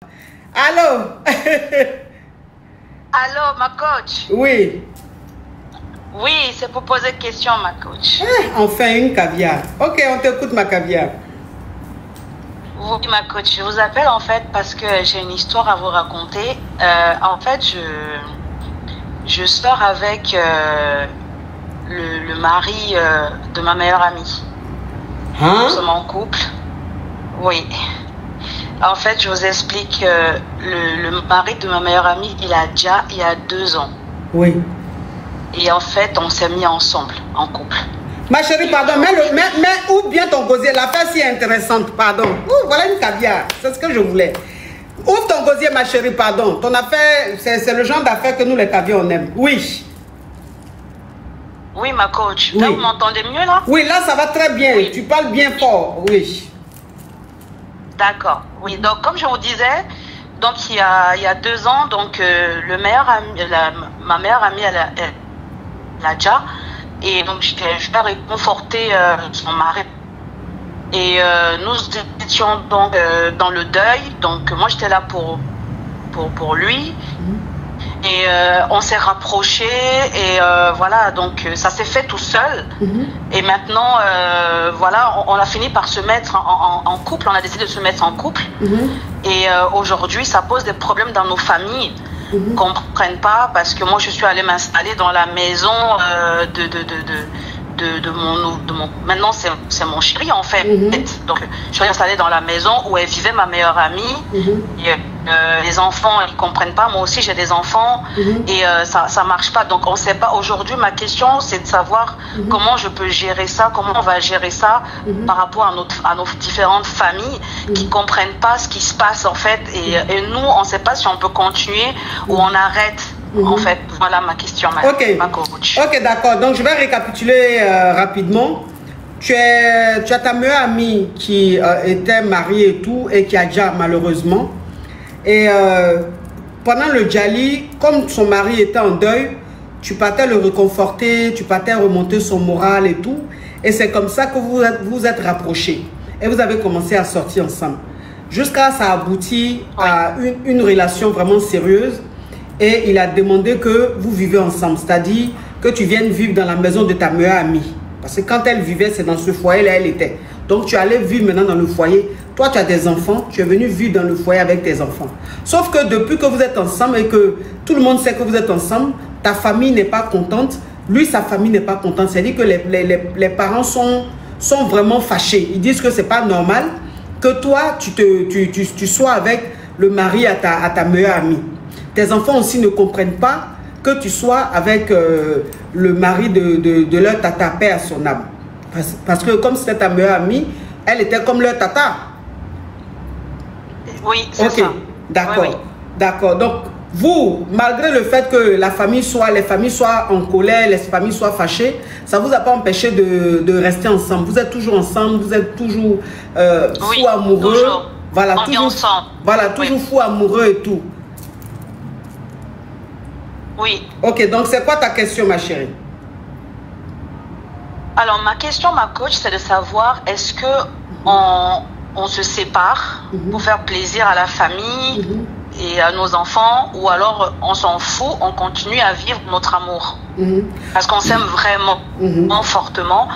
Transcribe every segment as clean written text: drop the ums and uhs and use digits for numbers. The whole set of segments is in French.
Allô? Allô, ma coach? Oui. Oui, c'est pour poser une question, ma coach. Enfin, une caviar. Ok, on t'écoute, ma caviar. Oui, ma coach, je vous appelle en fait parce que j'ai une histoire à vous raconter. En fait, je sors avec le mari de ma meilleure amie. Hein? Nous sommes en couple. Oui. En fait, je vous explique, le mari de ma meilleure amie, il y a 2 ans. Oui. Et en fait, on s'est mis ensemble, en couple. Ma chérie, pardon, mais ouvre bien ton gosier. L'affaire si intéressante, pardon. Voilà une caviar, c'est ce que je voulais. Ouvre ton gosier, ma chérie, pardon. Ton affaire, c'est le genre d'affaire que nous, les caviars, on aime. Oui. Oui, ma coach. Oui. Là, vous m'entendez mieux, là? Oui, là, ça va très bien. Oui. Tu parles bien fort, oui. D'accord. Oui, donc comme je vous disais, donc il y a 2 ans, donc le meilleur ami, ma meilleure amie, elle a déjà, et donc je vais réconforter son mari. Et nous étions donc dans le deuil, donc moi j'étais là pour lui. Et on s'est rapprochés et voilà, donc ça s'est fait tout seul. Et maintenant, voilà, on a fini par se mettre en couple, on a décidé de se mettre en couple. Et aujourd'hui, ça pose des problèmes dans nos familles qu'on ne comprenne pas parce que moi, je suis allée m'installer dans la maison de mon... Maintenant, c'est mon chéri, en fait. Donc, je suis installée dans la maison où elle vivait, ma meilleure amie. Et, les enfants, ils ne comprennent pas. Moi aussi, j'ai des enfants. Et ça ne marche pas. Donc, on ne sait pas. Aujourd'hui, ma question, c'est de savoir comment je peux gérer ça, comment on va gérer ça par rapport à nos différentes familles qui ne comprennent pas ce qui se passe, en fait. Et nous, on ne sait pas si on peut continuer ou on arrête. En fait, voilà ma question, ma coach. Ok, d'accord. Donc, je vais récapituler rapidement. Tu as ta meilleure amie qui était mariée et tout, et qui a déjà malheureusement. Et pendant le Djali, comme son mari était en deuil, tu partais le réconforter, tu partais remonter son moral et tout. Et c'est comme ça que vous vous êtes rapprochés. Et vous avez commencé à sortir ensemble. Jusqu'à ça aboutit à une relation vraiment sérieuse. Et il a demandé que vous vivez ensemble, c'est-à-dire que tu viennes vivre dans la maison de ta meilleure amie. Parce que quand elle vivait, c'est dans ce foyer-là, elle était. Donc tu allais vivre maintenant dans le foyer. Toi, tu as des enfants, tu es venu vivre dans le foyer avec tes enfants. Sauf que depuis que vous êtes ensemble et que tout le monde sait que vous êtes ensemble, ta famille n'est pas contente, lui, sa famille n'est pas contente. C'est-à-dire que les parents sont vraiment fâchés. Ils disent que ce n'est pas normal que toi, tu sois avec le mari à ta meilleure amie. Tes enfants aussi ne comprennent pas que tu sois avec le mari de leur tata, paix à son âme. Parce que comme c'était ta meilleure amie, elle était comme leur tata. Oui, c'est ça. D'accord. Oui, oui. D'accord. Donc, vous, malgré le fait que les familles soient en colère, les familles soient fâchées, ça ne vous a pas empêché de rester ensemble. Vous êtes toujours ensemble, vous êtes toujours fou amoureux. Toujours. Voilà, on toujours, ensemble. Voilà, toujours fou amoureux et tout. Oui. Ok, donc c'est quoi ta question, ma chérie? Alors, ma question, ma coach, c'est de savoir, est-ce que on se sépare pour faire plaisir à la famille et à nos enfants, ou alors on s'en fout, on continue à vivre notre amour parce qu'on s'aime vraiment fortement.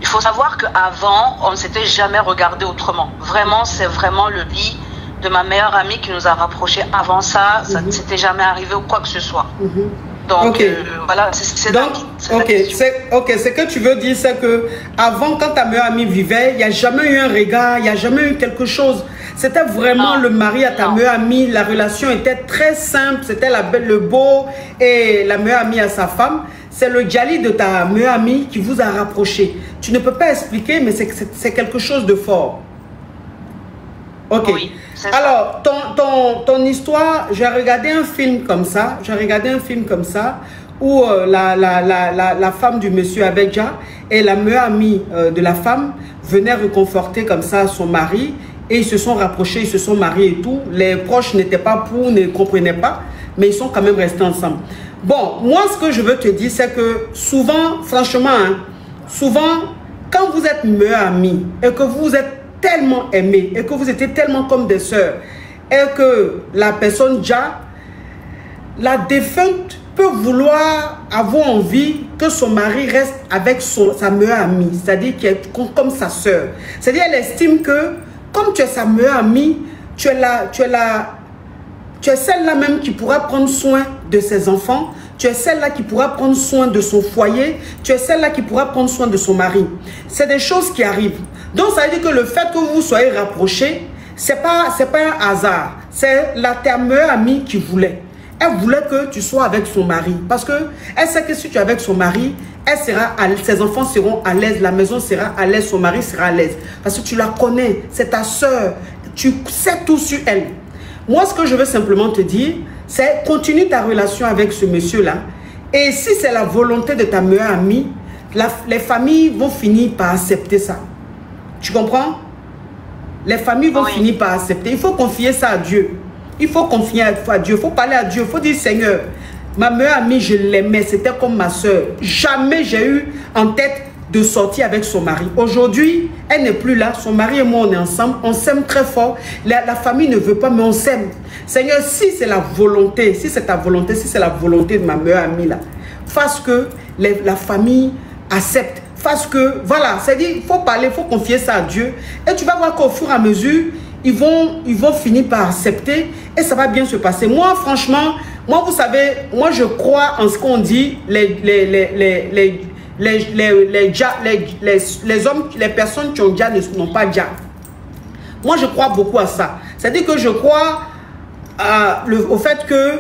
Il faut savoir qu'avant, on ne s'était jamais regardé autrement. Vraiment, c'est vraiment le lit de ma meilleure amie qui nous a rapprochés. Avant ça, ça ne s'était jamais arrivé ou quoi que ce soit. Donc, voilà, c'est donc, ce que tu veux dire, c'est que avant, quand ta meilleure amie vivait, il n'y a jamais eu un regard, il n'y a jamais eu quelque chose. C'était vraiment le mari à ta meilleure amie. La relation était très simple. C'était la belle, le beau et la meilleure amie à sa femme. C'est le djali de ta meilleure amie qui vous a rapprochés. Tu ne peux pas expliquer, mais c'est quelque chose de fort. Ok. Oui, alors, ton histoire, j'ai regardé un film comme ça. Où la femme du monsieur avait déjà et la meilleure amie de la femme venait réconforter comme ça son mari. Et ils se sont rapprochés, ils se sont mariés et tout. Les proches n'étaient pas pour, ne comprenaient pas, mais ils sont quand même restés ensemble. Bon, moi, ce que je veux te dire, c'est que souvent, franchement, souvent, quand vous êtes meilleurs amis et que vous êtes tellement aimés et que vous étiez tellement comme des sœurs, est que la personne déjà, la défunte peut vouloir avoir envie que son mari reste avec sa meilleure amie, c'est-à-dire qu'elle est comme sa soeur. C'est-à-dire qu'elle estime que comme tu es sa meilleure amie, tu es celle-là même qui pourra prendre soin de ses enfants, tu es celle-là qui pourra prendre soin de son foyer, tu es celle-là qui pourra prendre soin de son mari. C'est des choses qui arrivent. Donc ça veut dire que le fait que vous soyez rapprochés, c'est pas un hasard. C'est ta meilleure amie qui voulait. Elle voulait que tu sois avec son mari. Parce qu'elle sait que si tu es avec son mari, ses enfants seront à l'aise, la maison sera à l'aise, son mari sera à l'aise. Parce que tu la connais, c'est ta soeur. Tu sais tout sur elle. Moi, ce que je veux simplement te dire, c'est continue ta relation avec ce monsieur-là. Et si c'est la volonté de ta meilleure amie, les familles vont finir par accepter ça. Tu comprends? Les familles vont finir par accepter. Il faut confier ça à Dieu. Il faut confier à Dieu. Il faut parler à Dieu. Il faut dire, Seigneur, ma meilleure amie, je l'aimais. C'était comme ma soeur. Jamais j'ai eu en tête de sortir avec son mari. Aujourd'hui, elle n'est plus là. Son mari et moi, on est ensemble. On s'aime très fort. La famille ne veut pas, mais on s'aime. Seigneur, si c'est la volonté, si c'est ta volonté, si c'est la volonté de ma meilleure amie là, fasse que la famille accepte. Fasse que, voilà, c'est-à-dire, il faut parler, il faut confier ça à Dieu. Et tu vas voir qu'au fur et à mesure, ils vont finir par accepter et ça va bien se passer. Moi, franchement, moi, vous savez, moi, je crois en ce qu'on dit, les hommes, les personnes qui ont déjà n'ont pas déjà. Moi, je crois beaucoup à ça. C'est-à-dire que je crois au fait que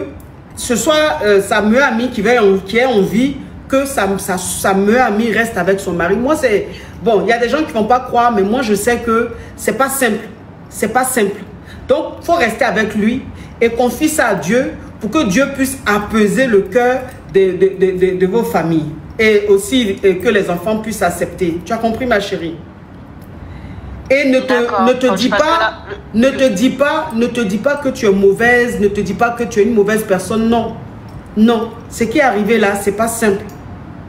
ce soit sa meilleure amie qui ait envie que sa meilleure amie reste avec son mari. Moi, c'est... Bon, il y a des gens qui ne vont pas croire, mais moi, je sais que c'est pas simple. C'est pas simple. Donc, il faut rester avec lui et confier ça à Dieu pour que Dieu puisse apaiser le cœur de vos familles. Et aussi que les enfants puissent accepter. Tu as compris, ma chérie? Et ne te dis pas que tu es mauvaise, ne te dis pas que tu es une mauvaise personne. Non. Non. Ce qui est arrivé là, c'est pas simple.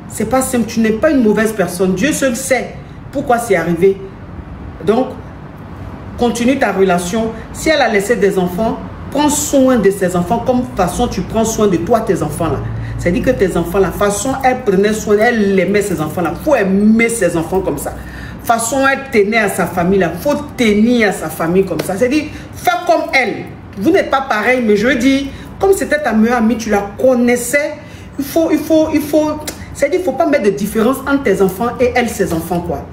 C'est pas simple. Tu n'es pas une mauvaise personne. Dieu seul sait pourquoi c'est arrivé. Donc, continue ta relation. Si elle a laissé des enfants, prends soin de ses enfants comme façon tu prends soin de toi, tes enfants là. C'est-à-dire que tes enfants, la façon elle prenait soin, elle aimait ses enfants là. Il faut aimer ses enfants comme ça. Façon elle tenait à sa famille là. Il faut tenir à sa famille comme ça. C'est-à-dire, fais comme elle. Vous n'êtes pas pareil, mais je dis, comme c'était ta meilleure amie, tu la connaissais. C'est-à-dire, il ne faut pas mettre de différence entre tes enfants et elle, ses enfants quoi.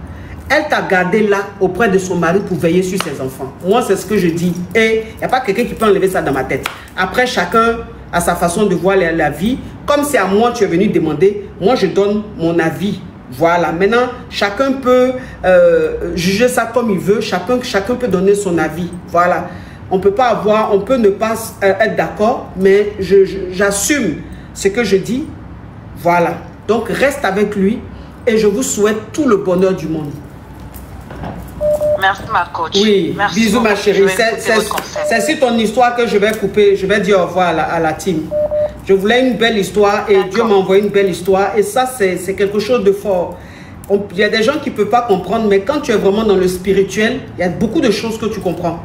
Elle t'a gardé là auprès de son mari pour veiller sur ses enfants. Moi, c'est ce que je dis. Et il n'y a pas quelqu'un qui peut enlever ça dans ma tête. Après, chacun a sa façon de voir la vie. Comme c'est à moi que tu es venu demander, moi, je donne mon avis. Voilà. Maintenant, chacun peut juger ça comme il veut. Chacun peut donner son avis. Voilà. On peut ne pas être d'accord, mais j'assume ce que je dis. Voilà. Donc, reste avec lui et je vous souhaite tout le bonheur du monde. Merci ma coach. Oui, merci bisous beaucoup. ma chérie. C'est sur ton histoire que je vais couper. Je vais dire au revoir à la team. Je voulais une belle histoire et Dieu m'a envoyé une belle histoire. Et ça, c'est quelque chose de fort. Il y a des gens qui ne peuvent pas comprendre, mais quand tu es vraiment dans le spirituel, il y a beaucoup de choses que tu comprends.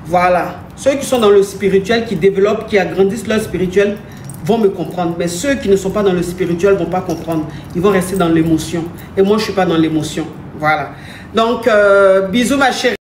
Voilà. Ceux qui sont dans le spirituel, qui développent, qui agrandissent leur spirituel, vont me comprendre. Mais ceux qui ne sont pas dans le spirituel ne vont pas comprendre. Ils vont rester dans l'émotion. Et moi, je ne suis pas dans l'émotion. Voilà. Donc, bisous ma chérie.